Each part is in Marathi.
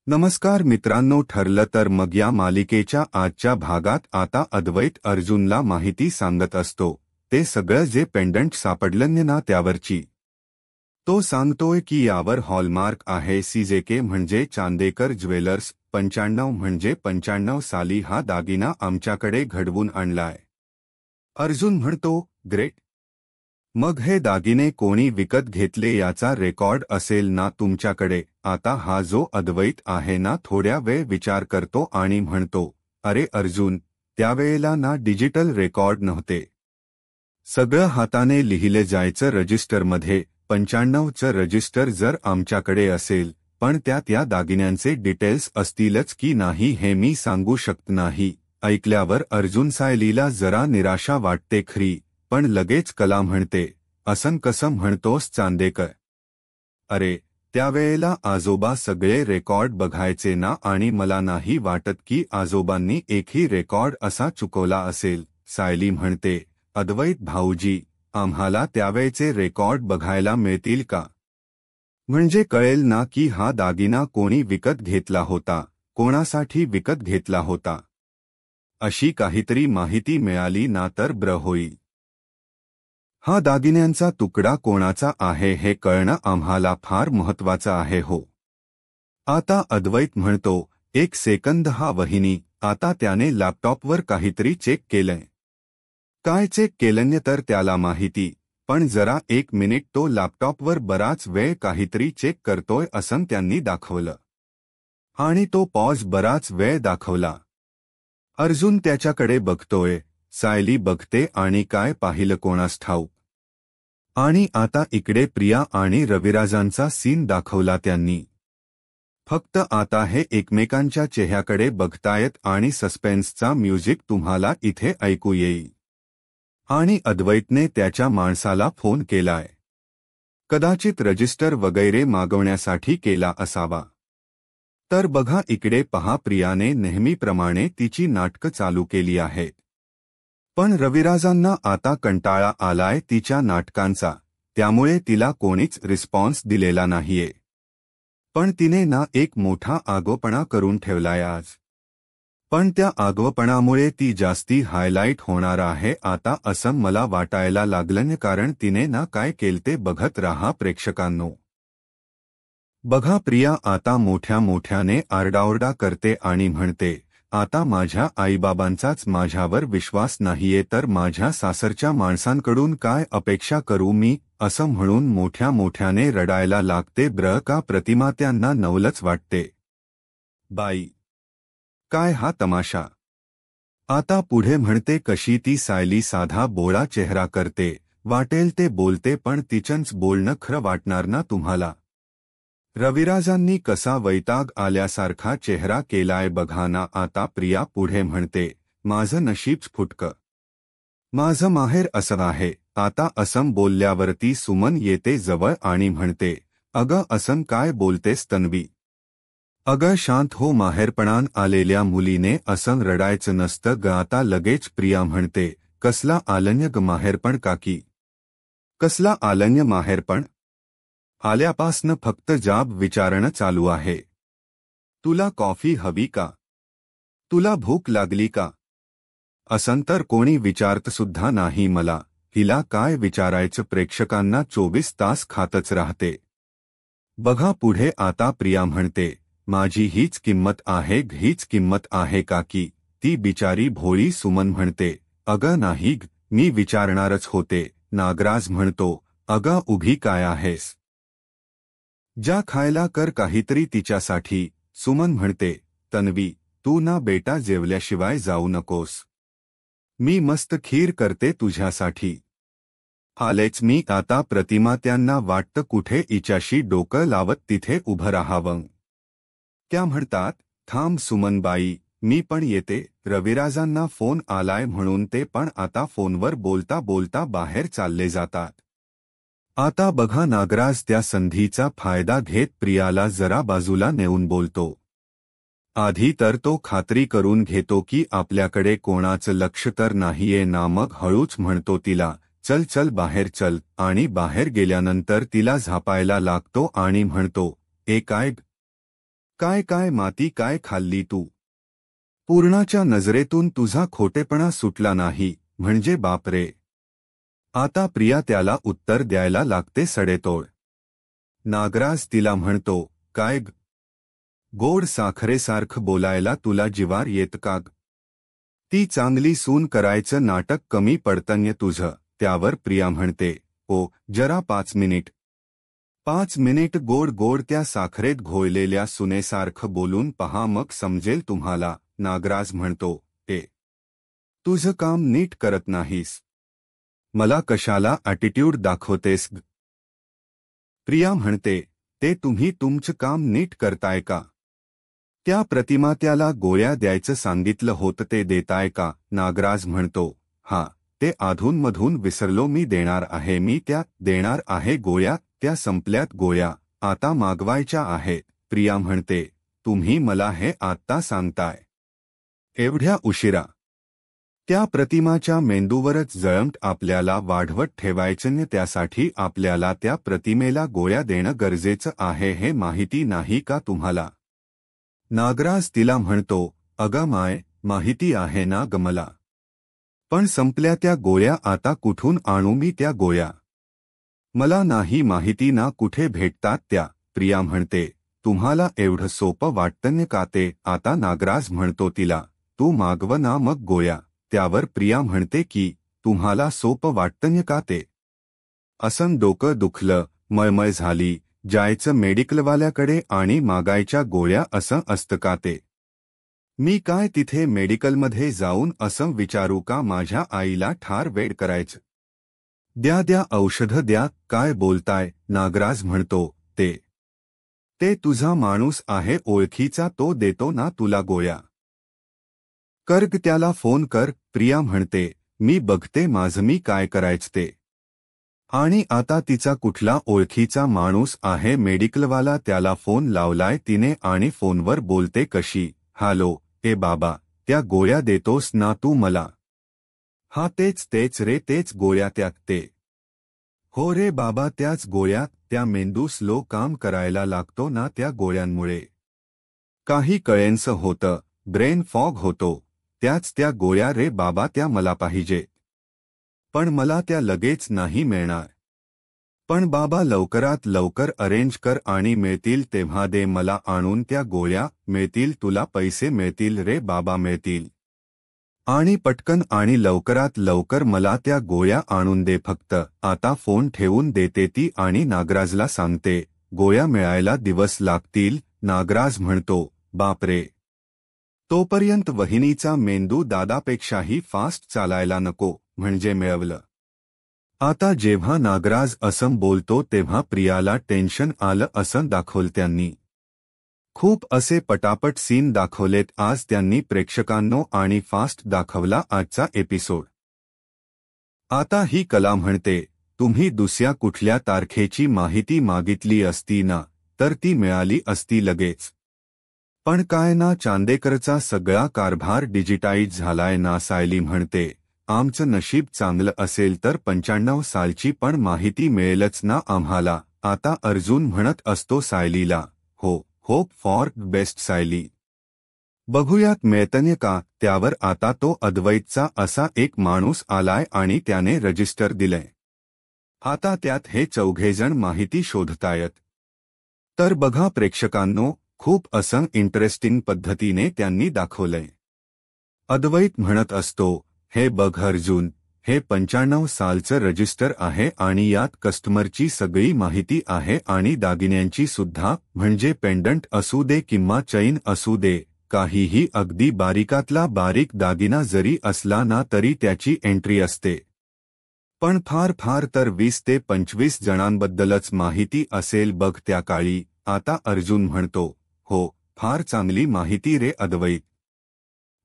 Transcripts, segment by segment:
नमस्कार मित्रांनो, ठरलं तर मग या मालिकेच्या आजच्या भागात आता अद्वैत अर्जुनला माहिती सांगत असतो ते सगळं जे पेंडंट सापडलं ना त्यावरची. तो सांगतोय की यावर हॉलमार्क आहे CJK म्हणजे चांदेकर ज्वेलर्स 95 म्हणजे 95 साली हा दागिना आमच्याकडे घडवून आणलाय. अर्जुन म्हणतो, ग्रेट. मग हे दागिने कोणी विकत घेतले याचा रेकॉर्ड असेल ना तुमच्याकडे. आता हा जो अद्वैत आहे ना थोड्या वेळ विचार करतो आणि म्हणतो, अरे अर्जुन, त्यावेळेला ना डिजिटल रेकॉर्ड नव्हते. सगळं हाताने लिहिले जायचं रजिस्टरमध्ये. 95चं रजिस्टर जर आमच्याकडे असेल पण त्यात या दागिन्यांचे डिटेल्स असतीलच की नाही हे मी सांगू शकत नाही. ऐकल्यावर अर्जुन सायलीला जरा निराशा वाटते खरी, पण लगेच कला म्हणते, असं कसं म्हणतोस चांदेकर? अरे, त्यावेळेला आजोबा सगळे रेकॉर्ड बघायचे ना आणि मला नाही वाटत की आजोबांनी एकही रेकॉर्ड असा चुकवला असेल. सायली म्हणते, अद्वैत भाऊजी, आम्हाला त्यावेळचे रेकॉर्ड बघायला मिळतील का? म्हणजे कळेल ना की हा दागिना कोणी विकत घेतला होता, कोणासाठी विकत घेतला होता. अशी काहीतरी माहिती मिळाली ना तर बरं होईल. हा दागिन्यांचा तुकडा कोणाचा आहे हे कळणं आम्हाला फार महत्त्वाचं आहे हो. आता अद्वैत म्हणतो, एक सेकंद हा वहिनी. आता त्याने लॅपटॉपवर काहीतरी चेक केलंय. काय चेक केलंय तर त्याला माहिती, पण जरा एक मिनिट, तो लॅपटॉपवर बराच वेळ काहीतरी चेक करतोय असं त्यांनी दाखवलं. आणि तो पॉज बराच वेळ दाखवला. अर्जुन त्याच्याकडे बघतोय, सायली बघते आणि काय पाहिलं कोणास ठाऊक. आणि आता इकडे प्रिया आणि रविराजांचा सीन दाखवला त्यांनी. फक्त आता हे एकमेकांच्या चेहऱ्याकडे बघतायत आणि सस्पेन्सचा म्युझिक तुम्हाला इथे ऐकू येईल. आणि अद्वैतने त्याच्या माणसाला फोन केलाय. कदाचित रजिस्टर वगैरे मागवण्यासाठी केला असावा. तर बघा इकडे पहा, प्रियाने नेहमीप्रमाणे तिची नाटकं चालू केली आहेत. पण रविराजांना आता कंटाळा आलाय तिच्या नाटकांचा, त्यामुळे तिला कोणीच रिस्पॉन्स दिलेला नाहीये. पण तिने ना एक मोठा आगोपणा करून ठेवलाय आज. पण त्या आगोपणामुळे ती जास्ती हायलाईट होणार आहे आता असं मला वाटायला लागलं, कारण तिने ना काय केलते बघत राहा प्रेक्षकांनो. बघा, प्रिया आता मोठ्या मोठ्याने आरडाओरडा करते आणि म्हणते, आता माझ्या आईबाबांचाच माझ्यावर विश्वास नाहीये तर माझ्या सासरच्या माणसांकडून काय अपेक्षा करू मी, असं म्हणून मोठ्या मोठ्याने रडायला लागते. ब्र का प्रतिमा त्यांना नवलच वाटते. बाई, काय हा तमाशा. आता पुढे म्हणते कशी ती सायली साधा बोळा चेहरा करते, वाटेल ते बोलते पण तिचंच बोलणं खरं वाटणार ना तुम्हाला. रविराजांनी कसा वैताग आल्यासारखा चेहरा केलाय बघा ना. आता प्रिया पुढे म्हणते, माझं नशीब फुटकं. माझं माहेर असं आहे. आता असं बोलल्यावरती सुमन येते जवळ आणि म्हणते, अगं असं काय बोलतेस तन्वी? अगं शांत हो, माहेरपणान आलेल्या मुलीने असं रडायचं नसतं ग. आता लगेच प्रिया म्हणते, कसला आलन्य ग माहेरपण काकी? कसला आलन्य माहेरपण? आल्यापासनं फक्त जाब विचारणं चालू आहे. तुला कॉफी हवी का? तुला भूक लागली का? असं तर कोणी विचारत सुद्धा नाही मला. हिला काय विचारायचं, प्रेक्षकांना 24 तास खातच राहते. बघा पुढे आता प्रिया म्हणते, माझी हीच किंमत आहे, हीच किंमत आहे काकी. ती बिचारी भोळी सुमन म्हणते, अगं नाही ग, मी विचारणारच होते. नागराज म्हणतो, अगं उभी काय आहेस? जा खायला कर काहीतरी तिच्यासाठी. सुमन म्हणते, तन्वी, तू ना बेटा जेवल्याशिवाय जाऊ नकोस. मी मस्त खीर करते तुझ्यासाठी. आलेच मी. आता प्रतिमा त्यांना वाटतं कुठे हिच्याशी डोकं लावत तिथे उभं राहावं. त्या म्हणतात, थांब सुमनबाई, मी पण येते. रविराजांना फोन आलाय म्हणून ते पण आता फोनवर बोलता बोलता बाहेर चालले जातात. आता बघा, नागराज त्या संधीचा फायदा घेत प्रियाला जरा बाजूला नेऊन बोलतो. आधी तर तो खात्री करून घेतो की आपल्याकडे कोणाचं लक्ष तर नाहीये ना, मग हळूच म्हणतो तिला, चल चल बाहेर चल. आणि बाहेर गेल्यानंतर तिला झापायला लागतो आणि म्हणतो, ए काय काय काय माती काय खाल्ली तू? पूर्णाच्या नजरेतून तुझा खोटेपणा सुटला नाही म्हणजे बापरे. आता प्रिया त्याला उत्तर द्यायला लागते सडेतोड. नागराज तिला म्हणतो, काय ग? गोड साखरेसारखं बोलायला तुला जिवार येत का ग? ती चांगली सून करायचं नाटक कमी पडतंय तुझं. त्यावर प्रिया म्हणते, ओ जरा 5 मिनिट. 5 मिनिट गोड गोड त्या साखरेत घोळलेल्या सुनेसारखं बोलून पहा मग समजेल तुम्हाला. नागराज म्हणतो, तुझं काम नीट करत नाहीस. मला कशाला ॲटिट्यूड दाखवतेस ग? प्रिया म्हणते, ते तुम्ही तुमचं काम नीट करताय का? त्या प्रतिमा त्याला गोळ्या द्यायचं सांगितलं होतं ते देताय का? नागराज म्हणतो, हा ते अधूनमधून विसरलो मी देणार आहे देणार आहे गोळ्या त्या संपल्यात गोळ्या आता मागवायच्या आहेत. प्रिया म्हणते, तुम्ही मला हे आत्ता सांगताय? एवढ्या उशिरा? त्या प्रतिमाच्या मेंदूवरच जळमट आपल्याला वाढवत ठेवायचं त्यासाठी आपल्याला त्या प्रतिमेला गोळ्या देणं गरजेचं आहे हे माहिती नाही का तुम्हाला? नागराज तिला म्हणतो, अगं माय माहिती आहे ना ग मला. पण संपल्या त्या गोळ्या आता कुठून आणू मी त्या गोळ्या? मला नाही माहिती ना कुठे भेटतात त्या. प्रिया म्हणते, तुम्हाला एवढं सोपं वाटतं का ते? आता नागराज म्हणतो तिला, तू मागव ना मग गोळ्या. त्यावर प्रिया म्हणते की, तुम्हाला सोपं वाटतं का ते? असं डोकं दुखलं, मळमळ झाली, जायचं मेडिकलवाल्याकडे आणि मागायच्या गोळ्या असं असतं का ते? मी काय तिथे मेडिकलमध्ये जाऊन असं विचारू का माझ्या आईला ठार वेड करायचं? द्या द्या औषधं द्या. काय बोलताय? नागराज म्हणतो, ते तुझा माणूस आहे ओळखीचा तो देतो ना तुला गोळ्या. कर्ग त्याला फोन कर. प्रिया म्हणते, मी बघते माझं मी काय करायचं ते. आणि आता तिचा कुठला ओळखीचा माणूस आहे मेडिकलवाला त्याला फोन लावलाय तिने आणि फोनवर बोलते कशी, हॅलो बाबा त्या गोळ्या देतोस ना तू मला? हा तेच रे तेच गोळ्या त्यात ते. हो रे बाबा त्याच गोळ्या. त्या मेंदू स्लो काम करायला लागतो ना त्या गोळ्यांमुळे. काही कळेनसं होतं, ब्रेन फॉग होतो. त्याच त्या गोळ्या रे बाबा त्या मला पाहिजे. पण मला त्या लगेच नाही मिळणार. पण बाबा लवकरात लवकर अरेंज कर आणि मिळतील तेव्हा दे मला आणून त्या गोळ्या. मिळतील तुला पैसे मिळतील रे बाबा मिळतील. आणि पटकन आणि लवकरात लवकर मला त्या गोळ्या आणून दे फक्त. आता फोन ठेवून देते ती आणि नागराजला सांगते, गोळ्या मिळायला दिवस लागतील. नागराज म्हणतो, बापरे. तोपर्यंत वहिनीचा मेंदू दादापेक्षाही फास्ट चालायला नको म्हणजे मिळवलं. आता जेव्हा नागराज असं बोलतो तेव्हा प्रियाला टेन्शन आलं असं दाखवलं त्यांनी. खूप असे पटापट सीन दाखवलेत आज त्यांनी प्रेक्षकांनो आणि फास्ट दाखवला आजचा एपिसोड. आता ही कला म्हणते, तुम्ही दुसऱ्या कुठल्या तारखेची माहिती मागितली असती ना तर ती मिळाली असती लगेच. पण काय ना चांदेकरचा सगळा कारभार डिजिटाईज झालाय ना. सायली म्हणते, आमचं नशीब चांगलं असेल तर 95 सालची पण माहिती मिळेलच ना आम्हाला. आता अर्जुन म्हणत असतो सायलीला, होप फॉर बेस्ट सायली. बघूयात मिळतंय का? त्यावर आता तो अद्वैतचा असा एक माणूस आलाय आणि त्याने रजिस्टर दिलंय. आता त्यात हे चौघेजण माहिती शोधतायत. तर बघा प्रेक्षकांनो, खूप असं इंटरेस्टिंग पद्धतीने त्यांनी दाखवलंय. अद्वैत म्हणत असतो, हे बघ अर्जुन, हे 95 सालचं रजिस्टर आहे आणि यात कस्टमरची सगळी माहिती आहे आणि दागिन्यांची सुद्धा. म्हणजे पेंडंट असू दे किंवा चैन असू दे, काहीही अगदी बारीकातला बारीक दागिना जरी असला ना तरी त्याची एंट्री असते. पण फार तर 20 ते 25 जणांबद्दलच माहिती असेल बघ त्या काळी. आता अर्जुन म्हणतो, फार चांगली माहिती रे अद्वैत.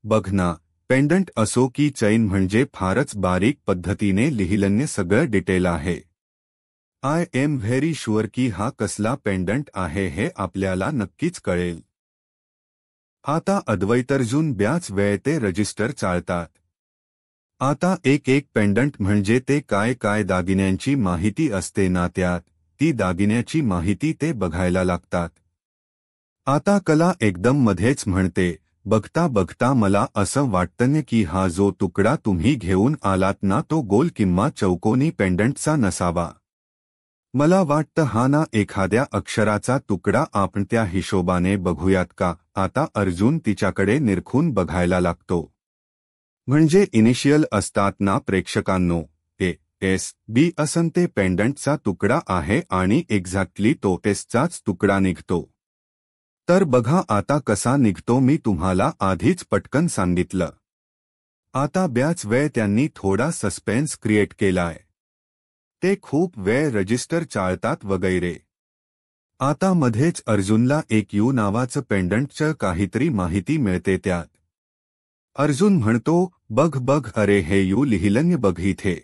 बघ ना, पेंडंट असो की चैन म्हणजे फारच बारीक पद्धतीने लिहिलंय सगळं डिटेल आहे. आय एम व्हेरी शुअर की हा कसला पेंडंट आहे हे आपल्याला नक्कीच कळेल. आता अद्वैतर्जुन ब्याच वेळ ते रजिस्टर चाळतात. आता एक पेंडंट म्हणजे ते काय दागिन्यांची माहिती असते ना त्यात, ती दागिन्याची माहिती ते बघायला लागतात. आता कला एकदम मध्येच म्हणते, बघता बघता मला असं वाटतं की हा जो तुकडा तुम्ही घेऊन आलात ना तो गोल किंवा चौकोनी पेंडंटचा नसावा. मला वाटतं हा ना एखाद्या अक्षराचा तुकडा. आपण त्या हिशोबाने बघूयात का. आता अर्जुन तिच्याकडे निरखून बघायला लागतो. म्हणजे इनिशियल असतात ना प्रेक्षकांनो, ए एस बी असन ते पेंडंटचा तुकडा आहे आणि एक्झॅक्टली तो एसचाच तुकडा निघतो. तर बघा आता कसा निघतो. मी तुम्हाला आधीच पटकन सांगितलं. आता ब्याच वेळ त्यांनी थोडा सस्पेन्स क्रिएट केलाय. ते खूप वेळ रजिस्टर चाळतात वगैरे. आता मध्येच अर्जुनला एक यू नावाचं पेंडंटचं काहीतरी माहिती मिळते त्यात. अर्जुन म्हणतो, बघ बघ, अरे हे यू लिहिलं बघ इथे.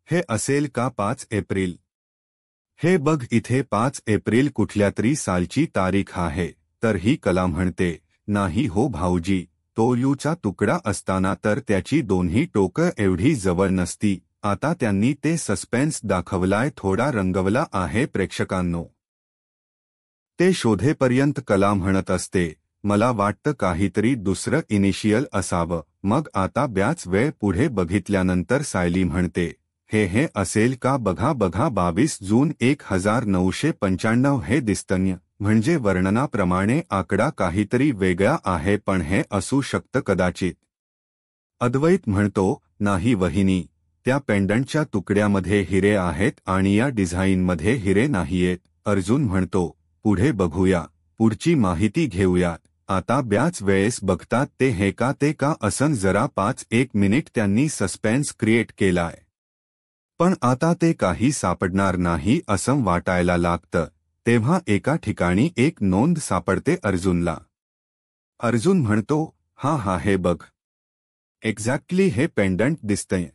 हे असेल का 5 एप्रिल? हे बघ इथे 5 एप्रिल कुठल्यातरी सालची तारीख आहे. तर ही कला म्हणते, नाही हो भाऊजी, तो यूचा तुकडा असताना तर त्याची दोन्ही टोकं एवढी जवळ नसती. आता त्यांनी ते सस्पेन्स दाखवलाय, थोडा रंगवला आहे प्रेक्षकांनो. ते शोधेपर्यंत कला म्हणत असते, मला वाटतं काहीतरी दुसरं इनिशियल असावं. मग आता ब्याच वेळ पुढे बघितल्यानंतर सायली म्हणते, हे असेल का बघा बघा 22 जून 1995 हे दिसतंय. म्हणजे वर्णनाप्रमाणे आकडा काहीतरी वेगळा आहे, पण हे असू शकतं कदाचित. अद्वैत म्हणतो, नाही वहिनी, त्या पेंडंटच्या तुकड्यामध्ये हिरे आहेत आणि या डिझाईनमध्ये हिरे नाहीयेत. अर्जुन म्हणतो, पुढे बघूया, पुढची माहिती घेऊयात. आता ब्याच वेळेस बघतात ते हे का ते का असन. जरा 5-1 मिनिट त्यांनी सस्पेन्स क्रिएट केलाय. पण आता ते काही सापडणार नाही असं वाटायला लागतं. तेव्हा एका ठिकाणी एक नोंद सापडते अर्जुनला. अर्जुन म्हणतो, हा हे बघ. एक्झॅक्टली हे पेंडंट दिसतंय.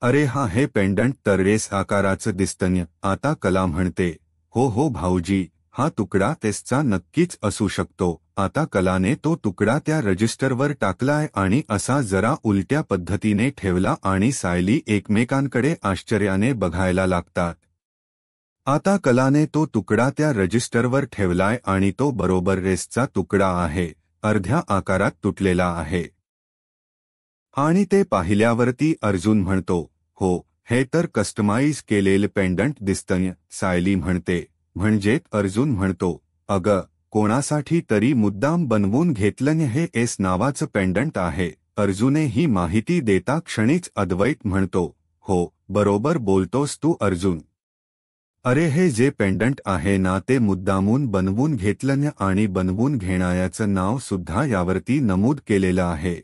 अरे हे पेंडंट तर एस आकाराचं दिसतंय. आता कला म्हणते, हो भाऊजी, हा तुकडा तेसचा नक्कीच असू शकतो. आता कलाने तो तुकडा त्या रजिस्टरवर टाकलाय आणि असा जरा उलट्या पद्धतीने ठेवला आणि सायली एकमेकांकडे आश्चर्याने बघायला लागतात. आता कलाने तो तुकडा त्या रजिस्टरवर ठेवलाय आणि तो बरोबर रेसचा तुकडा आहे, अर्ध्या आकारात तुटलेला आहे. आणि ते पाहिल्यावरती अर्जुन म्हणतो, हो, हे तर कस्टमाइज केलेलं पेंडंट दिसतंय. सायली म्हणते, म्हणजे? अर्जुन म्हणतो, अगं, कोणासाठी तरी मुद्दाम बनवून घेतलं हे एस नावाचं पेंडंट आहे. अर्जुने ही माहिती देता क्षणीच अद्वैत म्हणतो, हो, बरोबर बोलतोस तू अर्जुन. अरे हे जे पेंडंट आहे ना ते मुद्दामून बनवून घेतलं आणि बनवून घेणाऱ्याचं नाव सुद्धा यावरती नमूद केलेलं आहे.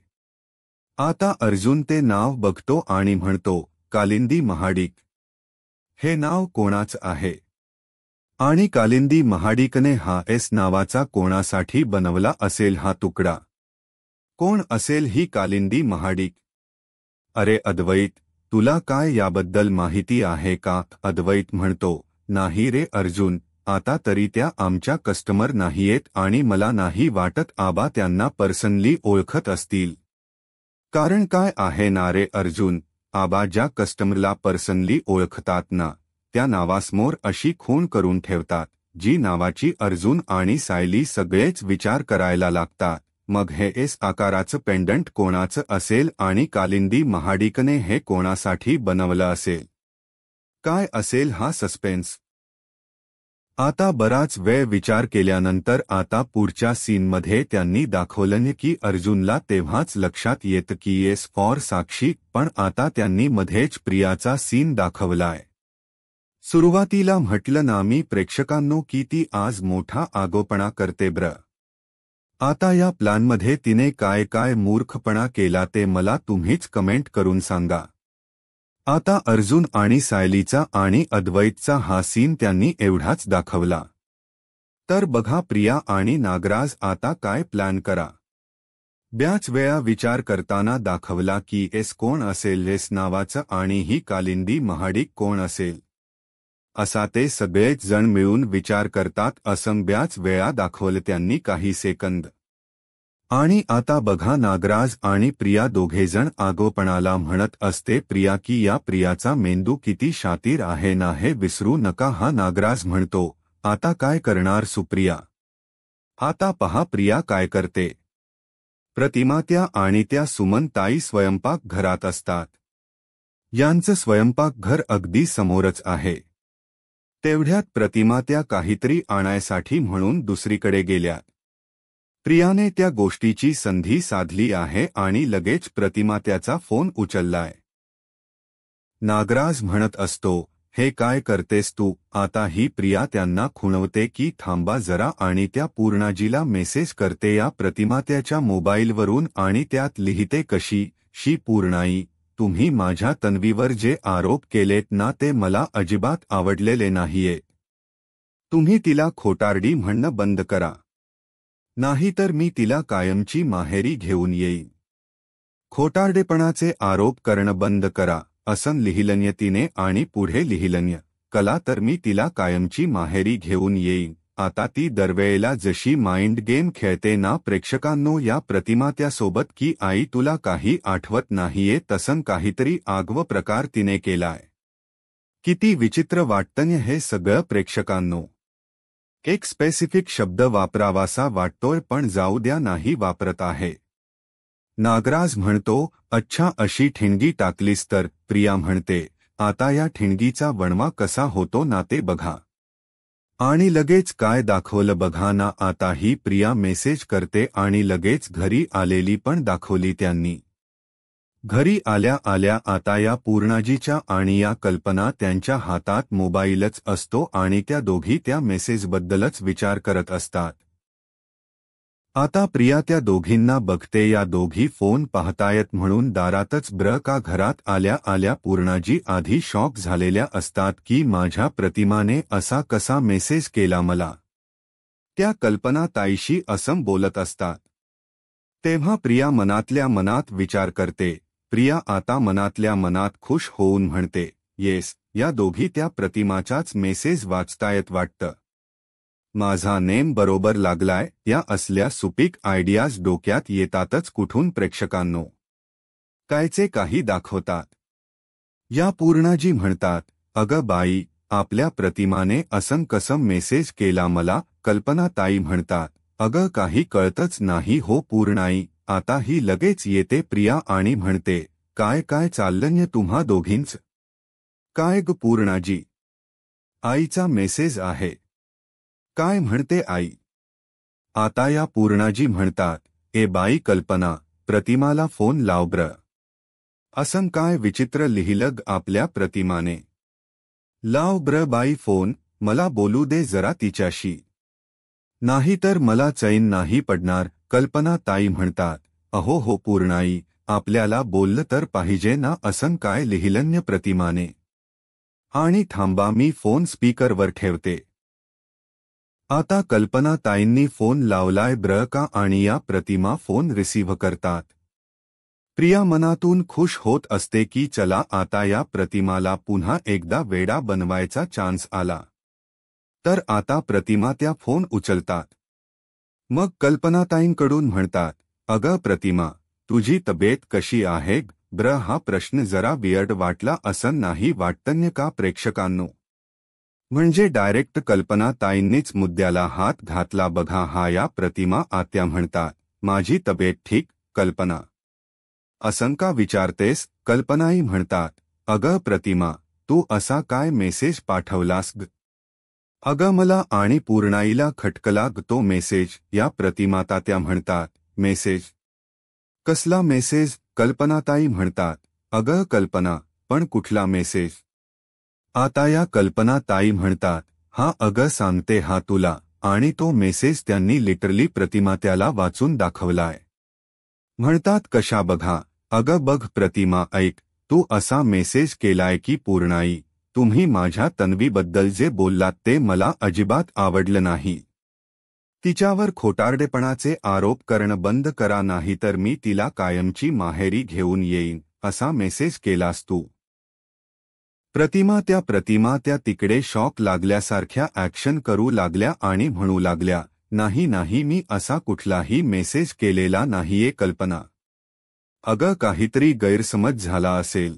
आता अर्जुन ते नाव बघतो आणि म्हणतो, कालिंदी महाडिक. हे नाव कोणाचं आहे? आणि कालिंदी महाडिकने हा एस नावाचा कोणासाठी बनवला असेल हा तुकडा? कोण असेल ही कालिंदी महाडिक? अरे अद्वैत, तुला काय याबद्दल माहिती आहे का? अद्वैत म्हणतो, नाही रे अर्जुन, आता तरी त्या आमच्या कस्टमर नाहीयेत आणि मला नाही वाटत आबा त्यांना पर्सनली ओळखत असतील. कारण काय आहे ना रे अर्जुन, आबा ज्या कस्टमरला पर्सनली ओळखतात ना, त्या नावासमोर अशी खूण करून ठेवतात, जी नावाची अर्जुन आणि सायली सगळेच विचार करायला लागतात. मग हे एस आकाराचं पेंडंट कोणाचं असेल आणि कालिंदी महाडिकने हे कोणासाठी बनवलं असेल? काय असेल हा सस्पेन्स? आता बराच वेळ विचार केल्यानंतर आता पुढच्या सीनमध्ये त्यांनी दाखवलं की अर्जुनला तेव्हाच लक्षात येतं की येस फॉर साक्षी, पण आता त्यांनी मध्येच प्रियाचा सीन दाखवलाय. सुरुवातीला म्हटलं ना मी प्रेक्षकांनो की ती आज मोठा आगोपणा करते ब्र. आता या प्लॅनमध्ये तिने काय काय मूर्खपणा केला ते मला तुम्हीच कमेंट करून सांगा. आता अर्जुन आणि सायलीचा आणि अद्वैतचा हा सीन त्यांनी एवढाच दाखवला. तर बघा प्रिया आणि नागराज आता काय प्लॅन करा. ब्याच वेळा विचार करताना दाखवला की एस कोण असेल एस नावाचं आणि ही कालिंदी महाडिक कोण असेल. असा ते सगळेच जण मिळून विचार करतात असं ब्याच वेळा दाखवलं त्यांनी काही सेकंद. आणि आता बघा नागराज आणि प्रिया दोघेजण आगोपणाला म्हणत असते प्रिया की या प्रियाचा मेंदू किती शातीर आहे ना हे विसरू नका. हा नागराज म्हणतो, आता काय करणार सुप्रिया? आता पहा प्रिया काय करते. प्रतिमा त्या आणि त्या सुमनताई स्वयंपाक घरात असतात. यांचं स्वयंपाकघर अगदी समोरच आहे. तेवढ्यात प्रतिमा त्या काहीतरी आणायसाठी म्हणून दुसरीकडे गेल्या. प्रियाने त्या गोष्टीची संधी साधली आहे आणि लगेच प्रतिमा त्याचा फोन उचललाय. नागराज म्हणत असतो, हे काय करतेस तू. आता ही प्रिया त्यांना खुणवते की थांबा जरा आणि त्या पूर्णाजीला मेसेज करते या प्रतिमा त्याच्या मोबाईलवरून आणि त्यात लिहिते कशी, शी पूर्णाई, तुम्ही माझ्या तन्वीवर जे आरोप केलेत ना ते मला अजिबात आवडलेले नाहीये. तुम्ही तिला खोटारडी म्हणणं बंद करा. नाहीतर मी तिला कायमची माहेरी घेऊन येईन. खोटारडेपणाचे आरोप करणं बंद करा, असं लिहिलंय तिने आणि पुढे लिहिलंय, कला तर मी तिला कायमची माहेरी घेऊन येईन. आता ती दरवेळेला जशी माइंड गेम खेळते ना प्रेक्षकांनो या प्रतिमा त्यासोबत की आई तुला काही आठवत नाहीये तसं काहीतरी आगव प्रकार तिने केलाय. किती विचित्र वाटतंय हे सगळं प्रेक्षकांनो. एक स्पेसिफिक शब्द वापरावासा वाटतोय पण जाऊ द्या नाही वापरत आहे. नागराज म्हणतो, अच्छा अशी ठिणगी टाकलीस तर. प्रिया म्हणते, आता या ठिणगीचा वणवा कसा होतो ना ते बघा. आणि लगेच काय दाखवलं बघा ना. आता ही प्रिया मेसेज करते आणि लगेच घरी आलेली पण दाखवली त्यांनी. घरी आल्या आल्या आता या पूर्णाजीच्या आणि या कल्पना त्यांच्या हातात मोबाईलच असतो आणि त्या दोघी त्या मेसेजबद्दलच विचार करत असतात. आता प्रिया त्या दोघींना बघते. या दोघी फोन पाहतायत म्हणून दारातच का घरात आल्या आल्या पूर्णाजी आधी शॉक झालेल्या असतात की माझ्या प्रतिमाने असा कसा मेसेज केला मला. त्या कल्पना ताईशी असं बोलत असतात. तेव्हा प्रिया मनातल्या मनात विचार करते. प्रिया आता मनातल्या मनात खुश होऊन म्हणते, येस, या दोघी त्या प्रतिमाचाच मेसेज वाचतायत वाटतं. माझा नेम बरोबर लागलाय. या असल्या सुपीक आयडियाज डोक्यात येतातच कुठून प्रेक्षकांनो. कायचे काही दाखवतात. या पूर्णाजी म्हणतात, अगं बाई, आपल्या प्रतिमाने असं कसं मेसेज केला मला. कल्पना ताई म्हणतात, अगं काही कळतच नाही हो पूर्णाई. आता ही लगेच येते प्रिया आणि म्हणते, काय काय चाललंय तुम्हा दोघींच. काय ग पूर्णाजी, आईचा मेसेज आहे. काय म्हणते आई. आता या पूर्णाजी म्हणतात, ए बाई कल्पना, प्रतिमाला फोन लाव ब्र. असं काय विचित्र लिहिलं आपल्या प्रतिमाने. लाव ब्र बाई फोन, मला बोलू दे जरा तिच्याशी. नाहीतर मला चैन नाही पडणार. कल्पना ताई म्हणतात, अहो हो पूर्णाई, आपल्याला बोललं तर पाहिजे ना. असं काय लिहिलंय प्रतिमाने. आणि थांबा मी फोन स्पीकरवर ठेवते. आता कल्पना ताईंनी फोन लावलाय का आणि या प्रतिमा फोन रिसीव्ह करतात. प्रिया मनातून खुश होत असते की चला आता या प्रतिमाला पुन्हा एकदा वेडा बनवायचा चान्स आला. तर आता प्रतिमा त्या फोन उचलतात. मग कल्पनाताईंकडून म्हणतात, अगं प्रतिमा, तुझी तब्येत कशी आहे ब्र. हा प्रश्न जरा वियर्ड वाटला असं नाही वाटतंय का प्रेक्षकांनो. म्हणजे डायरेक्ट कल्पना ताईंनीच मुद्द्याला हात घातला बघा. हा या प्रतिमा आत्या म्हणतात, माझी तब्येत ठीक. कल्पना, असं का विचारतेस. कल्पनाई म्हणतात, अगं प्रतिमा, तू असा काय मेसेज पाठवलास ग. अगं मला आणि पूर्णाईला खटकला ग तो मेसेज. या प्रतिमा तात्या म्हणतात, मेसेज. कसला मेसेज. कल्पनाताई म्हणतात, अगं कल्पना, पण कुठला मेसेज. आता या कल्पना ताई म्हणतात, हा अगं सांगते हा तुला. आणि तो मेसेज त्यांनी लिटरली प्रतिमा त्याला वाचून दाखवलाय. म्हणतात कशा बघा. अगं बघ प्रतिमा ऐक, तू असा मेसेज केलाय की पूर्णाई, तुम्ही माझ्या तन्वीबद्दल जे बोललात ते मला अजिबात आवडलं नाही. तिच्यावर खोटारडेपणाचे आरोप करणं बंद करा नाहीतर मी तिला कायमची माहेरी घेऊन येईन, असा मेसेज केलास तू. प्रतिमा त्या तिकडे शॉक लागल्यासारख्या ॲक्शन करू लागल्या आणि म्हणू लागल्या, नाही नाही मी असा कुठलाही मेसेज केलेला नाहीये कल्पना. अगं काहीतरी गैरसमज झाला असेल.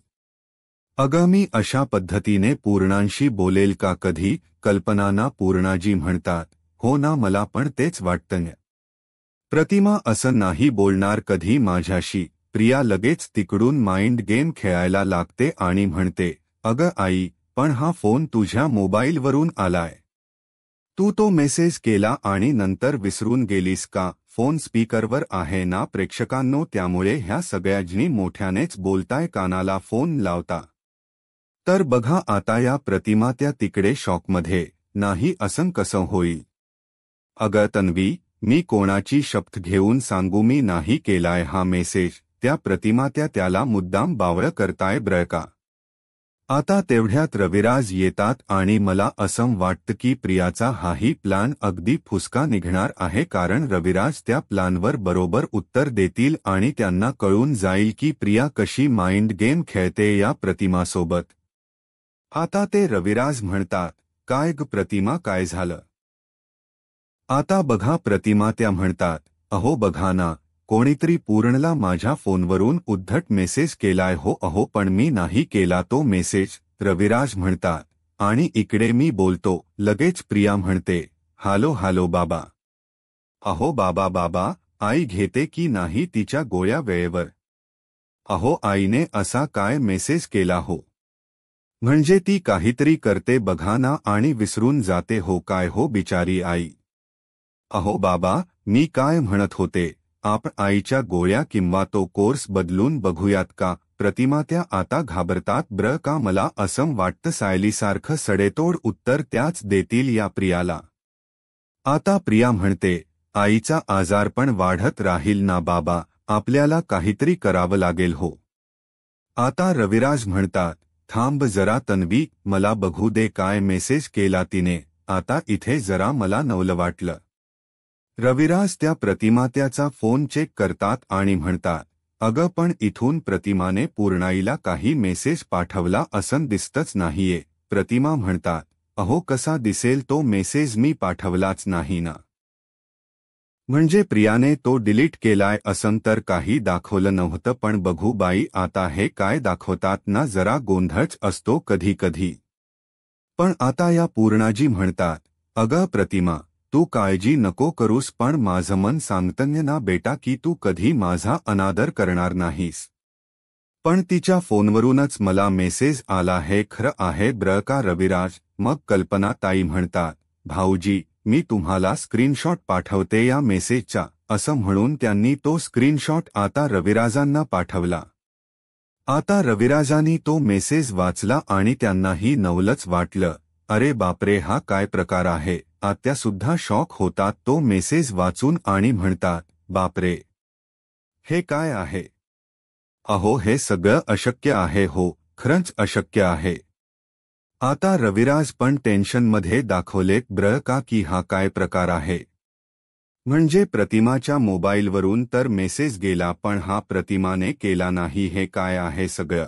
अगं मी अशा पद्धतीने पूर्णांशी बोलेल का कधी. कल्पनाना पूर्णाजी म्हणतात, हो ना, मला पण तेच वाटतं. प्रतिमा असं नाही बोलणार कधी माझ्याशी. प्रिया लगेच तिकडून माइंड गेम खेळायला लागते आणि म्हणते, अगं आई, पण हा फोन तुझ्या मोबाईलवरून आलाय. तू तो मेसेज केला आणि नंतर विसरून गेलीस का? फोन स्पीकरवर आहे ना प्रेक्षकांनो, त्यामुळे ह्या सगळ्याजणी मोठ्यानेच बोलताय, कानाला फोन लावता. तर बघा आता या प्रतिमा त्या तिकडे शॉकमध्ये. नाही असं कसं होईल? अगं तन्वी, मी कोणाची शपथ घेऊन सांगू, मी नाही केलाय हा मेसेज. त्या प्रतिमा त्याला मुद्दाम बावळ करताय बरं का. आता तेवढ्यात रविराज येतात आणि मला असं वाटतं की प्रियाचा हाही प्लान अगदी फुसका निघणार आहे, कारण रविराज त्या प्लानवर बरोबर उत्तर देतील आणि त्यांना कळून जाईल की प्रिया कशी माइंड गेम खेळते या प्रतिमासोबत. आता ते रविराज म्हणतात, काय ग प्रतिमा, काय झालं? आता बघा प्रतिमा त्या म्हणतात, अहो बघा ना, कोणीतरी पूर्णला माझ्या फोनवरून उद्धट मेसेज केलाय हो. अहो पण मी नाही केला तो मेसेज, रविराज म्हणतात. आणि इकडे मी बोलतो. लगेच प्रिया म्हणते, हालो हालो बाबा. अहो बाबा बाबा, आई घेते की नाही तिच्या गोळ्या वेळेवर? अहो आईने असा काय मेसेज केला हो? म्हणजे ती काहीतरी करते बघा ना आणि विसरून जाते हो. काय हो बिचारी आई. अहो बाबा, मी काय म्हणत होते, आपण आईच्या गोळ्या किंवा तो कोर्स बदलून बघूयात का? प्रतिमा त्या आता घाबरतात ब्र का. मला असं वाटतं सायलीसारखं सडेतोड उत्तर त्याच देतील या प्रियाला. आता प्रिया म्हणते, आईचा आजारपण वाढत राहील ना बाबा, आपल्याला काहीतरी करावं लागेल हो. आता रविराज म्हणतात, थांब जरा तन्वी, मला बघू दे काय मेसेज केला तिने. आता इथे जरा मला नवलं वाटलं. रविराज त्या प्रतिमा त्याचा फोन चेक करतात आणि म्हणतात, अगं पण इथून प्रतिमाने पूर्णाईला काही मेसेज पाठवला असं दिसतच नाहीये. प्रतिमा म्हणतात, अहो कसा दिसेल तो मेसेज, मी पाठवलाच नाही ना. म्हणजे प्रियाने तो डिलीट केलाय असं तर काही दाखवलं नव्हतं. पण बघू बाई आता हे काय दाखवतात ना, जरा गोंधळच असतो कधी कधी. पण आता या पूर्णाजी म्हणतात, अगं प्रतिमा, तू काळजी नको करूस, पण माझं मन सांगतंय ना बेटा की तू कधी माझा अनादर करणार नाहीस. पण तिच्या फोनवरूनच मला मेसेज आला, हे खरं आहे ब्र का रविराज? मग कल्पना ताई म्हणतात, भाऊजी, मी तुम्हाला स्क्रीनशॉट पाठवते या मेसेजचा. असं म्हणून त्यांनी तो स्क्रीनशॉट आता रविराजांना पाठवला. आता रविराजांनी तो मेसेज वाचला आणि त्यांनाही नवलच वाटलं. अरे बापरे, हा काय प्रकार आहे? आत्या सुद्धा शॉक होतात तो मेसेज वाचून आणि म्हणतात, बापरे, हे काय आहे? अहो हे सगळं अशक्य आहे हो, खरंच अशक्य आहे. आता रविराज पण टेन्शनमध्ये दाखवलेत ब्र का की हा काय प्रकार आहे. म्हणजे प्रतिमाच्या मोबाईलवरून तर मेसेज गेला, पण हा प्रतिमाने केला नाही, हे काय आहे सगळं?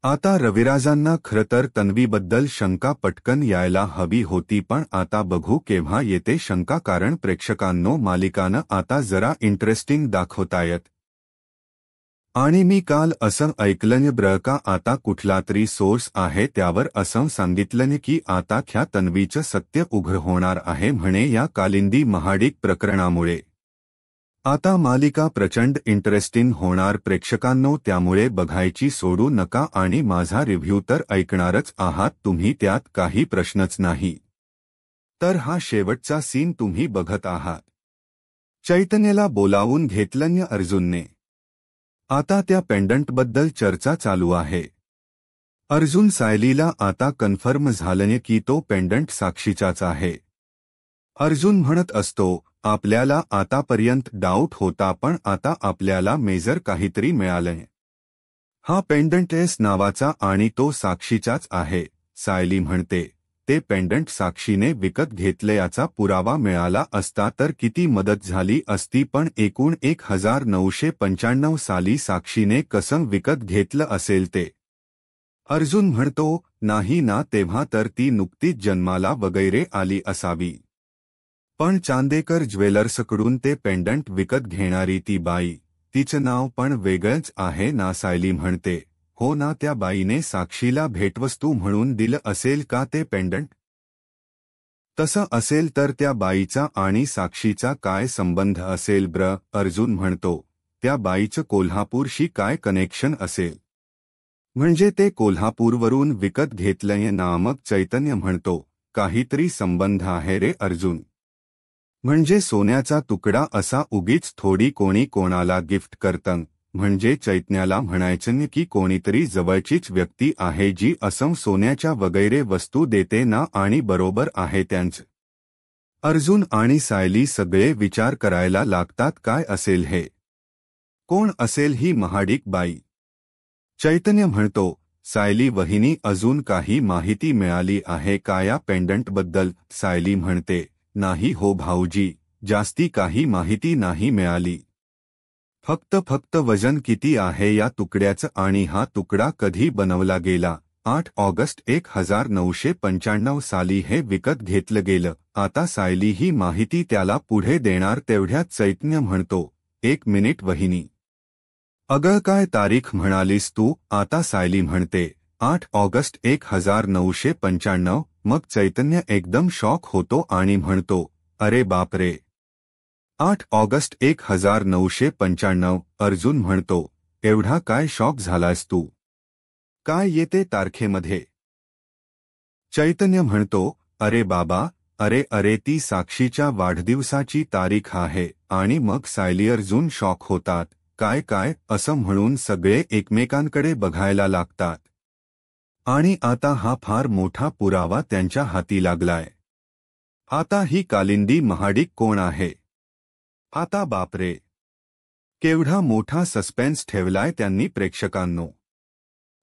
आता रविराजांना खरं तर तन्वीबद्दल शंका पटकन यायला हवी होती, पण आता बघू केव्हा येते शंका, कारण प्रेक्षकांनो मालिकानं आता जरा इंटरेस्टिंग दाखवतायत. आणि मी काल असं ऐकलं ब्र का, आता कुठला तरी सोर्स आहे त्यावर असं सांगितलं की आता ख्या तन्वीचं सत्य उघड होणार आहे म्हणे या कालिंदी महाडिक प्रकरणामुळे. आता मालिका प्रचंड इंटरेस्टिंग होणार प्रेक्षकांनो, त्यामुळे बघायची सोडू नका आणि माझा रिव्ह्यू तर ऐकणारच आहात तुम्ही, त्यात काही प्रश्नच नाही. तर हा शेवटचा सीन तुम्ही बघत आहात. चैतन्यला बोलावून घेतलं अर्जुनने. आता त्या पेंडंटबद्दल चर्चा चालू आहे. अर्जुन सायलीला आता कन्फर्म झालं की तो पेंडंट साक्षीचाच आहे. अर्जुन म्हणत असतो, आपल्याला आतापर्यंत डाऊट होता पण आता आपल्याला मेजर काहीतरी मिळालंय. हा पेंडंट एस नावाचा आणि तो साक्षीचाच आहे. सायली म्हणते, ते पेंडंट साक्षीने विकत घेतले याचा पुरावा मिळाला असता तर किती मदत झाली असती, पण एकूण 1995 साली साक्षीने कसं विकत घेतलं असेल ते? अर्जुन म्हणतो, नाही ना, तेव्हा तर ती नुकतीच जन्माला वगैरे आली असावी. पण चांदेकर ज्वेलर्सकडून ते पेंडंट विकत घेणारी ती बाई, तिचं नाव पण वेगळंच आहे ना? सायली म्हणते, हो ना, त्या बाईने साक्षीला भेटवस्तू म्हणून दिलं असेल का ते पेंडंट? तसं असेल तर त्या बाईचा आणि साक्षीचा काय संबंध असेल ब्र? अर्जुन म्हणतो. त्या बाईचं कोल्हापूरशी काय कनेक्शन असेल? म्हणजे ते कोल्हापूरवरून विकत घेतलंय ना? मग चैतन्य म्हणतो. काहीतरी संबंध आहे रे अर्जुन. म्हणजे सोन्याचा तुकडा असा उगीच थोडी कोणी कोणाला गिफ्ट करतं. म्हणजे चैतन्याला म्हणायचं की कोणीतरी जवळचीच व्यक्ती आहे जी असं सोन्याच्या वगैरे वस्तू देते ना? आणि बरोबर आहे त्यांचं. अर्जुन आणि सायली सगळे विचार करायला लागतात. काय असेल हे? कोण असेल ही महाडिक बाई? चैतन्य म्हणतो. सायली वहिनी, अजून काही माहिती मिळाली आहे का या पेंडंटबद्दल? सायली म्हणते. नाही हो भाऊजी, जास्ती काही माहिती नाही मिळाली. फक्त वजन किती आहे या तुकड्याचं आणि हा तुकडा कधी बनवला गेला? 8 ऑगस्ट 1995 साली हे विकत घेतलं गेलं. आता सायली ही माहिती त्याला पुढे देणार तेवढ्यात चैतन्य म्हणतो. 1 मिनिट वहिनी. अगं काय तारीख म्हणालीस तू? आता सायली म्हणते. 8 ऑगस्ट 1995. मग चैतन्य एकदम शॉक होतो आणि म्हणतो. अरे बापरे, 8 ऑगस्ट 1995. अर्जुन म्हणतो. एवढा काय शॉक झालास तू? काय येते तारखेमध्ये? चैतन्य म्हणतो. अरे बाबा, अरे ती साक्षीच्या वाढदिवसाची तारीख आहे. आणि मग सायली अर्जुन शॉक होतात. काय असं म्हणून सगळे एकमेकांकडे बघायला लागतात. आणि आता हा फार मोठा पुरावा त्यांच्या हाती लागलाय. आता ही कालिंदी महाडिक कोण आहे? आता बापरे, केवढा मोठा सस्पेन्स ठेवलाय त्यांनी प्रेक्षकांनो.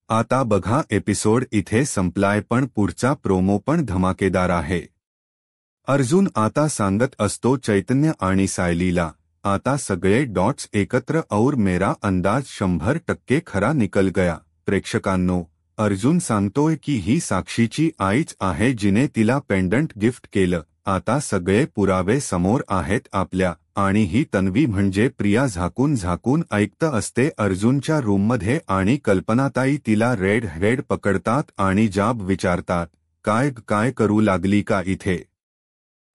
आता बघा, एपिसोड इथे संपलाय पण पुढचा प्रोमो पण धमाकेदार आहे. अर्जुन आता सांगत असतो चैतन्य आणि सायलीला. आता सगळे डॉट्स एकत्र और मेरा अंदाज 100% खरा निकल गया. प्रेक्षकांनो, अर्जुन सांगतोय की ही साक्षीची आईच आहे जिने तिला पेंडंट गिफ्ट केलं. आता सगळे पुरावे समोर आहेत आपल्या. आणि ही तन्वी म्हणजे प्रिया झाकून ऐकत असते अर्जुनच्या रूममध्ये आणि कल्पनाताई तिला रेड पकडतात आणि जाब विचारतात. काय करू लागली का इथे?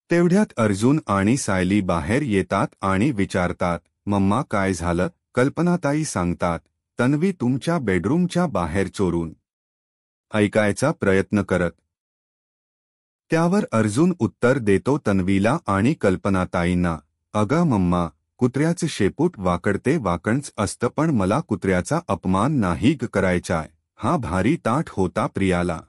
तेवढ्यात अर्जुन आणि सायली बाहेर येतात आणि विचारतात. मम्मा काय झालं? कल्पनाताई सांगतात. तन्वी तुमच्या बेडरूमच्या बाहेर चोरून ऐकायचा प्रयत्न करत. त्यावर अर्जुन उत्तर देतो तन्वीला आणि कल्पनाताईंना. अगं मम्मा, कुत्र्याचं शेपूट वाकडंच असतं पण मला कुत्र्याचा अपमान नाही करायचाय. हा भारी ताठ होता प्रियाला.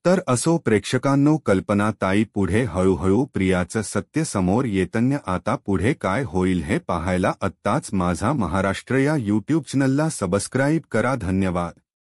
तर असो प्रेक्षकांनो, कल्पनाताई पुढे हळूहळू प्रियाचं सत्य समोर येतन्य. आता पुढे काय होईल हे पाहायला आत्ताच माझा महाराष्ट्र या यूट्यूब चॅनलला सबस्क्राईब करा. धन्यवाद.